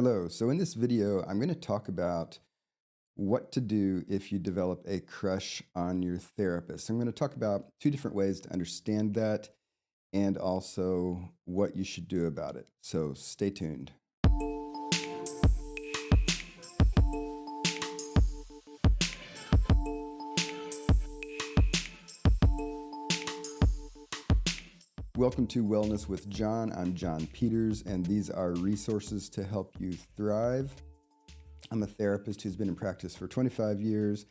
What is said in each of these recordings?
Hello. So in this video, I'm going to talk about what to do if you develop a crush on your therapist. I'm going to talk about two different ways to understand that and also what you should do about it. So stay tuned. Welcome to Wellness with John. I'm John Peters, and these are resources to help you thrive. I'm a therapist who's been in practice for 25 years,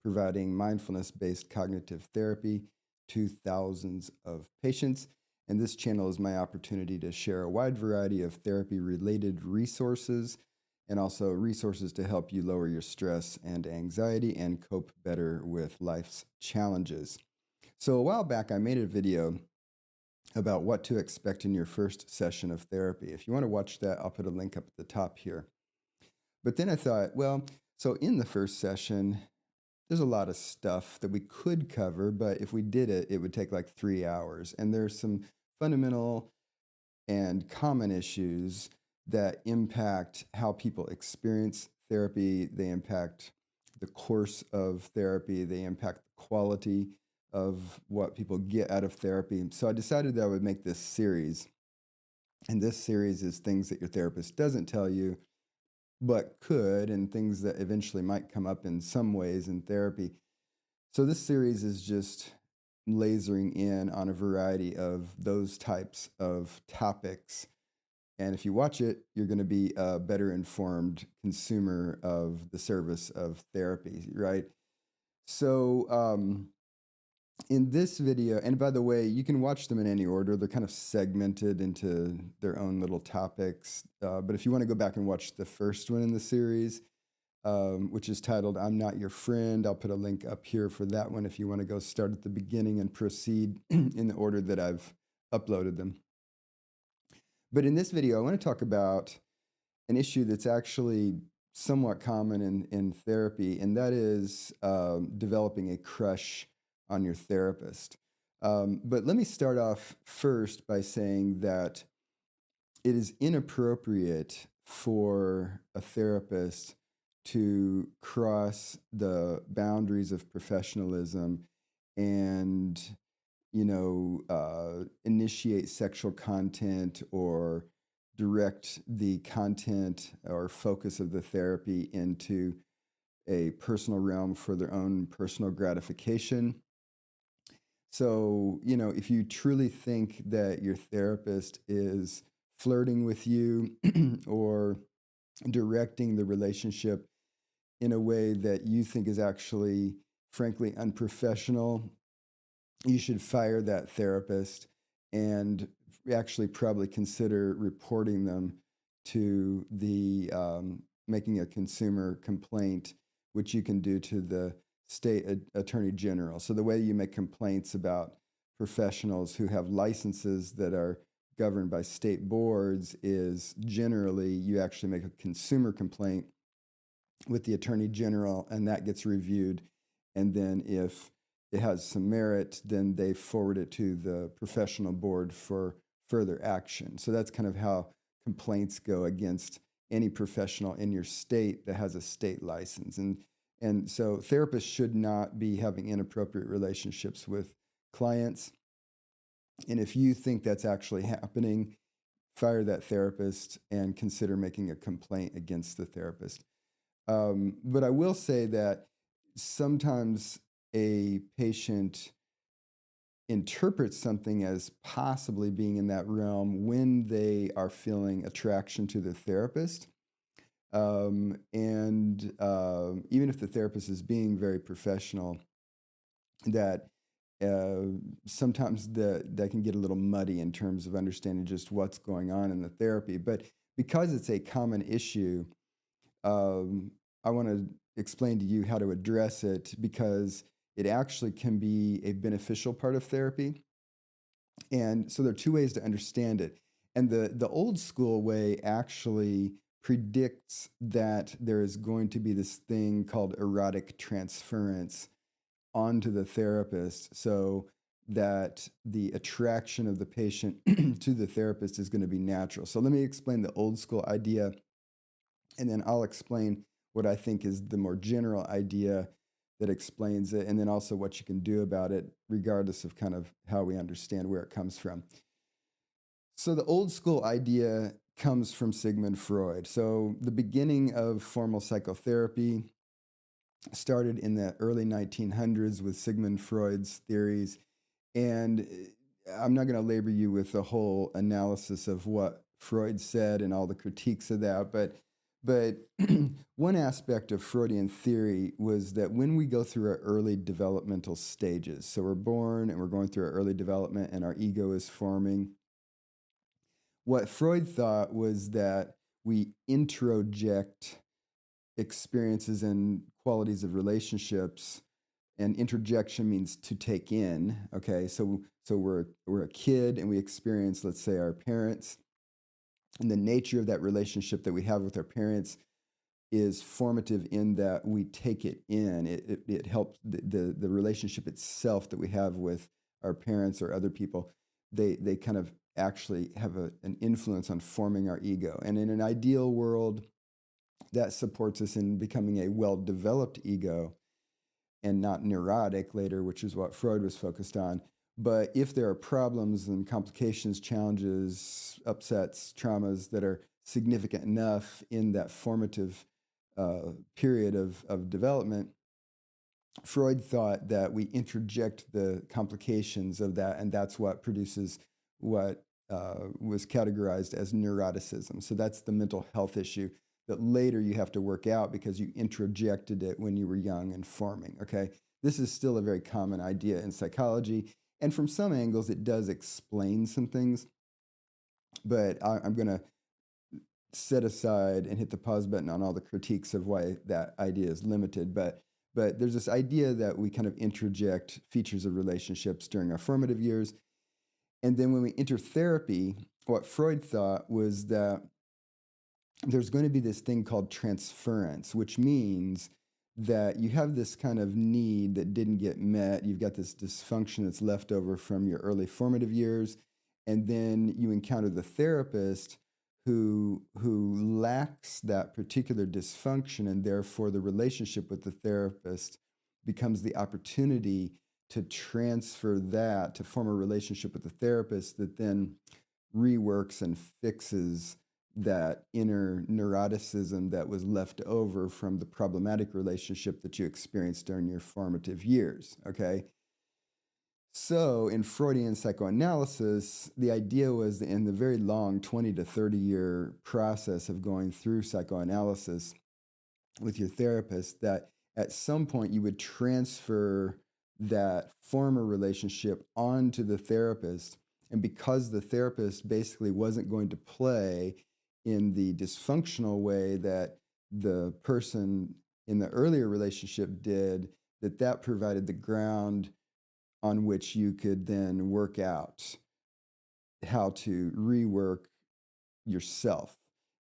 providing mindfulness-based cognitive therapy to thousands of patients. And this channel is my opportunity to share a wide variety of therapy-related resources and also resources to help you lower your stress and anxiety and cope better with life's challenges. So a while back, I made a video about what to expect in your first session of therapy. If you want to watch that, I'll put a link up at the top here. But then I thought, well, so in the first session, there's a lot of stuff that we could cover, but if we did it, it would take like 3 hours. And there's some fundamental and common issues that impact how people experience therapy. They impact the course of therapy. They impact the quality of what people get out of therapy. So I decided that I would make this series. And this series is things that your therapist doesn't tell you but could, and things that eventually might come up in some ways in therapy. So this series is just lasering in on a variety of those types of topics. And if you watch it, you're going to be a better informed consumer of the service of therapy, right? So in this video, and by the way, you can watch them in any order. They're kind of segmented into their own little topics. But if you want to go back and watch the first one in the series, which is titled I'm Not Your Friend, I'll put a link up here for that one if you want to go start at the beginning and proceed in the order that I've uploaded them. But in this video, I want to talk about an issue that's actually somewhat common in therapy, and that is developing a crush on your therapist. But let me start off first by saying that it is inappropriate for a therapist to cross the boundaries of professionalism and, initiate sexual content or direct the content or focus of the therapy into a personal realm for their own personal gratification. So, if you truly think that your therapist is flirting with you or directing the relationship in a way that you think is actually, frankly, unprofessional, you should fire that therapist and actually probably consider reporting them to the making a consumer complaint, which you can do to the state attorney general. So the way you make complaints about professionals who have licenses that are governed by state boards is generally you actually make a consumer complaint with the attorney general, and that gets reviewed. And then if it has some merit, then they forward it to the professional board for further action. So that's kind of how complaints go against any professional in your state that has a state license. And so therapists should not be having inappropriate relationships with clients. And if you think that's actually happening, fire that therapist and consider making a complaint against the therapist. But I will say that sometimes a patient interprets something as possibly being in that realm when they are feeling attraction to the therapist. Even if the therapist is being very professional, that sometimes that can get a little muddy in terms of understanding just what's going on in the therapy. But because it's a common issue, I want to explain to you how to address it because it actually can be a beneficial part of therapy. And so there are two ways to understand it. And the old school way actually predicts that there is going to be this thing called erotic transference onto the therapist so that the attraction of the patient to the therapist is going to be natural. So let me explain the old school idea And then I'll explain what I think is the more general idea that explains it, and then also what you can do about it, regardless of kind of how we understand where it comes from. So the old school idea comes from Sigmund Freud. So the beginning of formal psychotherapy started in the early 1900s with Sigmund Freud's theories. And I'm not going to labor you with the whole analysis of what Freud said and all the critiques of that, but one aspect of Freudian theory was that when we go through our early developmental stages, so we're born and we're going through our early development and our ego is forming, what Freud thought was that we introject experiences and qualities of relationships, and interjection means to take in. Okay, so we're a kid and we experience, let's say, our parents, and the nature of that relationship that we have with our parents is formative in that we take it in. It helps the relationship itself that we have with our parents or other people. They kind of actually have an influence on forming our ego. And in an ideal world, that supports us in becoming a well-developed ego and not neurotic later, which is what Freud was focused on. But if there are problems and complications, challenges, upsets, traumas that are significant enough in that formative period of development, Freud thought that we interject the complications of that, and that's what produces what was categorized as neuroticism. So that's the mental health issue that later you have to work out because you introjected it when you were young and forming, okay? This is still a very common idea in psychology, and from some angles it does explain some things, but I'm going to set aside and hit the pause button on all the critiques of why that idea is limited, but there's this idea that we kind of introject features of relationships during our formative years, and then when we enter therapy, what Freud thought was that there's going to be this thing called transference, which means that you have this kind of need that didn't get met. You've got this dysfunction that's left over from your early formative years, and then you encounter the therapist who lacks that particular dysfunction, and therefore the relationship with the therapist becomes the opportunity to transfer that, to form a relationship with the therapist that then reworks and fixes that inner neuroticism that was left over from the problematic relationship that you experienced during your formative years, okay? So in Freudian psychoanalysis, the idea was that in the very long 20 to 30-year process of going through psychoanalysis with your therapist, that at some point you would transfer that former relationship onto the therapist. And because the therapist basically wasn't going to play in the dysfunctional way that the person in the earlier relationship did, that provided the ground on which you could then work out how to rework yourself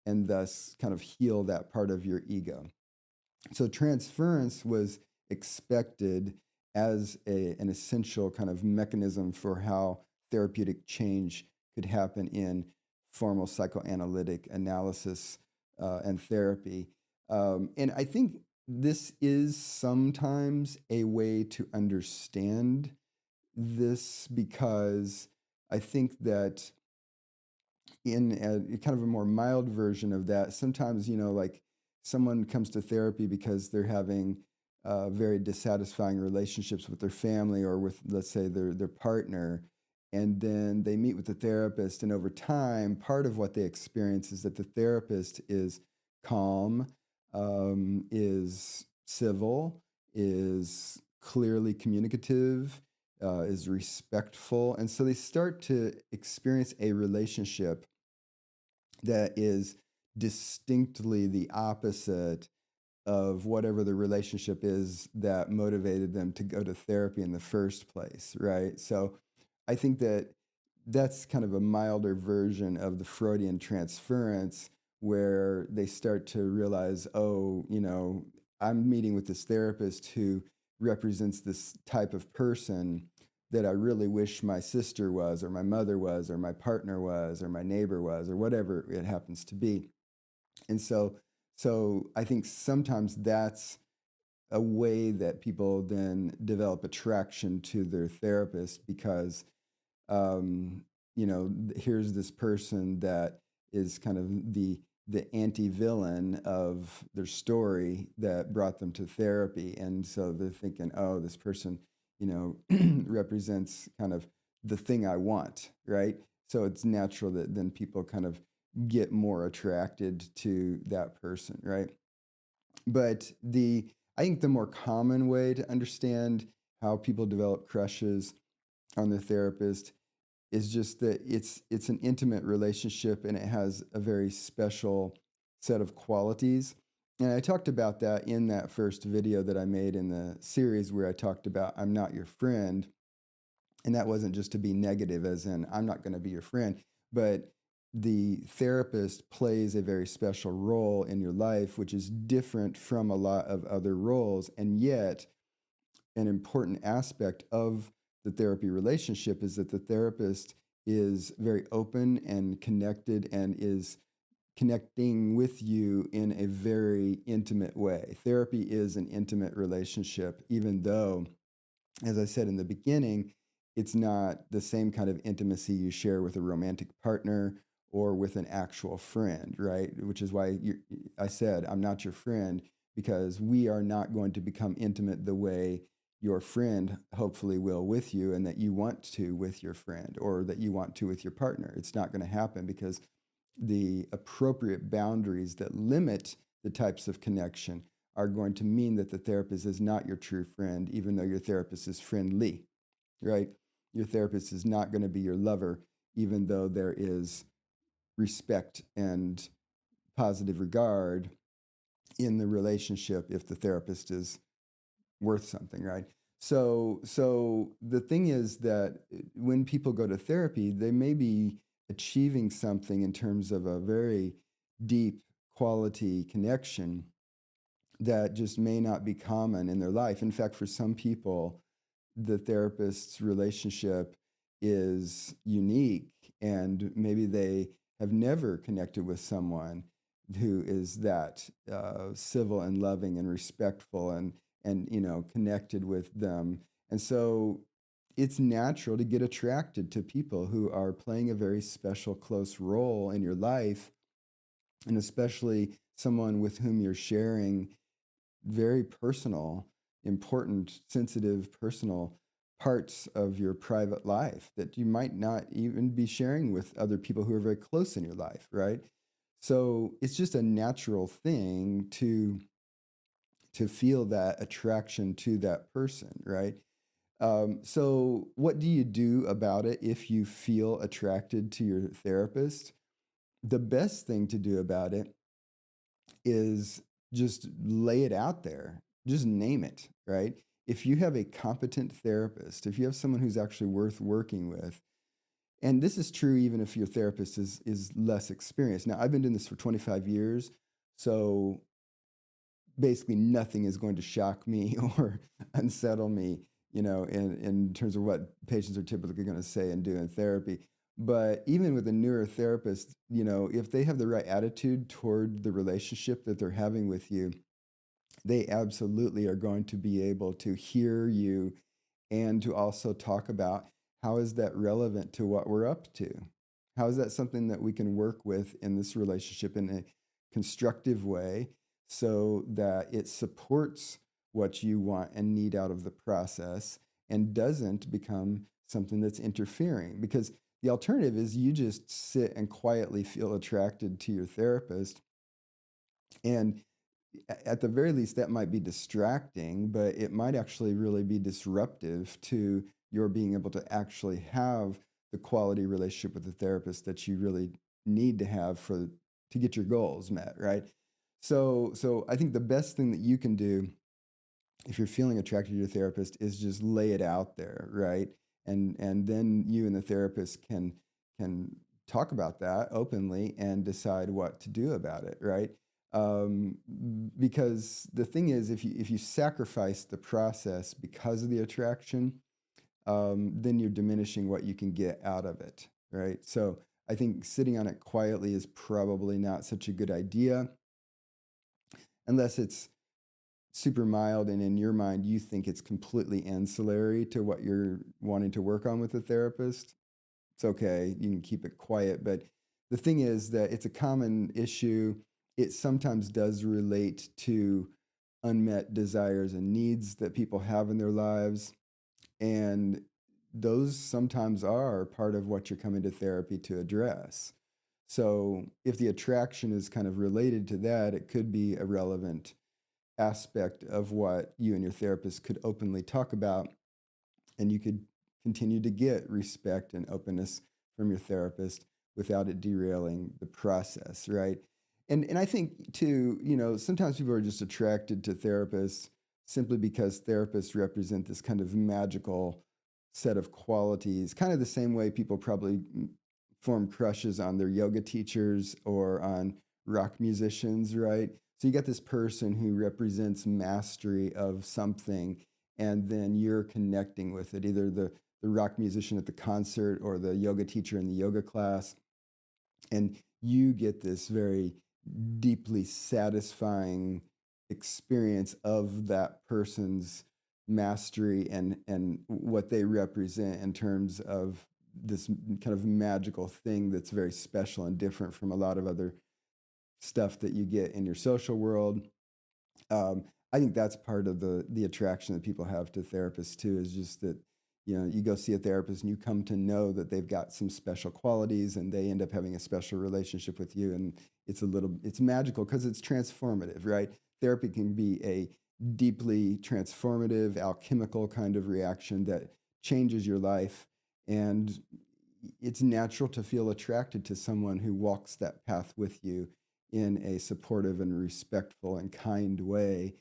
and thus kind of heal that part of your ego. So transference was expected as an essential kind of mechanism for how therapeutic change could happen in formal psychoanalytic analysis and therapy. And I think this is sometimes a way to understand this, because I think that in a kind of a more mild version of that, sometimes, like someone comes to therapy because they're having very dissatisfying relationships with their family or with, let's say, their partner. And then they meet with the therapist, and over time, part of what they experience is that the therapist is calm, is civil, is clearly communicative, is respectful. And so they start to experience a relationship that is distinctly the opposite of whatever the relationship is that motivated them to go to therapy in the first place, right? So I think that that's kind of a milder version of the Freudian transference, where they start to realize, oh, I'm meeting with this therapist who represents this type of person that I really wish my sister was, or my mother was, or my partner was, or my neighbor was, or whatever it happens to be. And so So I think sometimes that's a way that people then develop attraction to their therapist because um, here's this person that is kind of the anti-villain of their story that brought them to therapy, and so they're thinking, oh, this person, represents kind of the thing I want, right? So it's natural that then people kind of get more attracted to that person, right? But I think the more common way to understand how people develop crushes on their therapist is just that it's an intimate relationship and it has a very special set of qualities. And I talked about that in that first video that I made in the series where I talked about I'm not your friend. And that wasn't just to be negative, as in, I'm not going to be your friend, but the therapist plays a very special role in your life, which is different from a lot of other roles. And yet, an important aspect of the therapy relationship is that the therapist is very open and connected and is connecting with you in a very intimate way. Therapy is an intimate relationship, even though, as I said in the beginning, it's not the same kind of intimacy you share with a romantic partner or with an actual friend, right? Which is why I said, I'm not your friend, because we are not going to become intimate the way your friend hopefully will with you and that you want to with your friend or that you want to with your partner. It's not going to happen because the appropriate boundaries that limit the types of connection are going to mean that the therapist is not your true friend, even though your therapist is friendly, right? Your therapist is not going to be your lover, even though there is respect and positive regard in the relationship if the therapist is worth something, right? So the thing is that when people go to therapy, they may be achieving something in terms of a very deep quality connection that just may not be common in their life. In fact, for some people, the therapist's relationship is unique and maybe they have never connected with someone who is that civil and loving and respectful and connected with them. And so it's natural to get attracted to people who are playing a very special close role in your life, and especially someone with whom you're sharing very personal, important, sensitive, personal parts of your private life that you might not even be sharing with other people who are very close in your life, right? So it's just a natural thing to feel that attraction to that person, right? So what do you do about it if you feel attracted to your therapist? The best thing to do about it is just lay it out there. Just name it, right? If you have a competent therapist, if you have someone who's actually worth working with, and this is true even if your therapist is less experienced. Now, I've been doing this for 25 years, so basically nothing is going to shock me or unsettle me, in terms of what patients are typically going to say and do in therapy. But even with a newer therapist, if they have the right attitude toward the relationship that they're having with you, they absolutely are going to be able to hear you and to also talk about how is that relevant to what we're up to? How is that something that we can work with in this relationship in a constructive way so that it supports what you want and need out of the process and doesn't become something that's interfering? Because the alternative is you just sit and quietly feel attracted to your therapist, and at the very least, that might be distracting, but it might actually really be disruptive to your being able to actually have the quality relationship with the therapist that you really need to have to get your goals met, right? So I think the best thing that you can do if you're feeling attracted to your therapist is just lay it out there, right? And then you and the therapist can talk about that openly and decide what to do about it, right? Because the thing is, if you sacrifice the process because of the attraction, then you're diminishing what you can get out of it, right? So I think sitting on it quietly is probably not such a good idea. unless it's super mild and in your mind you think it's completely ancillary to what you're wanting to work on with a therapist. It's okay, you can keep it quiet. But the thing is that it's a common issue. It sometimes does relate to unmet desires and needs that people have in their lives. And those sometimes are part of what you're coming to therapy to address. So if the attraction is kind of related to that, it could be a relevant aspect of what you and your therapist could openly talk about. And you could continue to get respect and openness from your therapist without it derailing the process, right? And I think too, sometimes people are just attracted to therapists simply because therapists represent this kind of magical set of qualities, kind of the same way people probably form crushes on their yoga teachers or on rock musicians, right? So you got this person who represents mastery of something, and then you're connecting with it, either the rock musician at the concert or the yoga teacher in the yoga class. And you get this very deeply satisfying experience of that person's mastery and what they represent in terms of this kind of magical thing that's very special and different from a lot of other stuff that you get in your social world. I think that's part of the attraction that people have to therapists too, is just that, you go see a therapist and you come to know that they've got some special qualities and they end up having a special relationship with you. And it's magical because it's transformative, right? Therapy can be a deeply transformative, alchemical kind of reaction that changes your life. And it's natural to feel attracted to someone who walks that path with you in a supportive and respectful and kind way.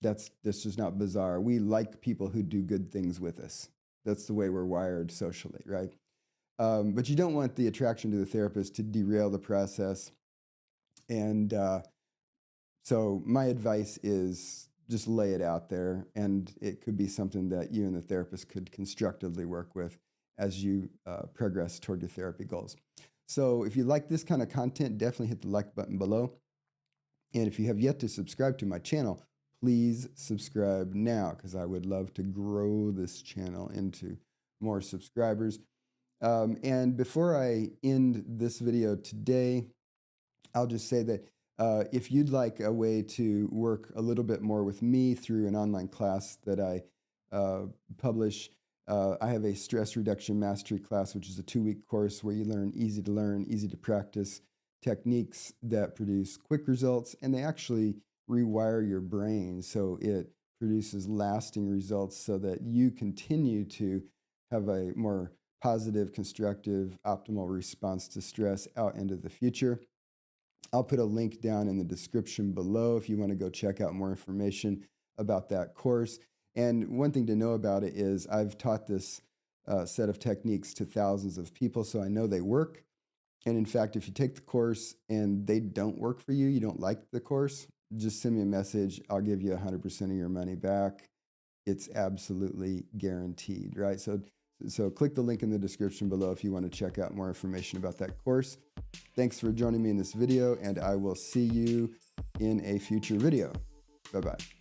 That's just not bizarre. We like people who do good things with us. That's the way we're wired socially, right? But you don't want the attraction to the therapist to derail the process. And so my advice is just lay it out there, and it could be something that you and the therapist could constructively work with as you progress toward your therapy goals. So if you like this kind of content, definitely hit the like button below. And if you have yet to subscribe to my channel, please subscribe now, because I would love to grow this channel into more subscribers. And before I end this video today, I'll just say that if you'd like a way to work a little bit more with me through an online class that I publish, I have a stress reduction mastery class, which is a 2-week course where you learn, easy to practice techniques that produce quick results, and they actually rewire your brain so it produces lasting results so that you continue to have a more positive, constructive, optimal response to stress out into the future. I'll put a link down in the description below if you want to go check out more information about that course. And one thing to know about it is I've taught this set of techniques to thousands of people, so I know they work. And in fact, if you take the course and they don't work for you, you don't like the course, just send me a message. I'll give you 100% of your money back. It's absolutely guaranteed, right? So click the link in the description below if you want to check out more information about that course. Thanks for joining me in this video, and I will see you in a future video. Bye-bye.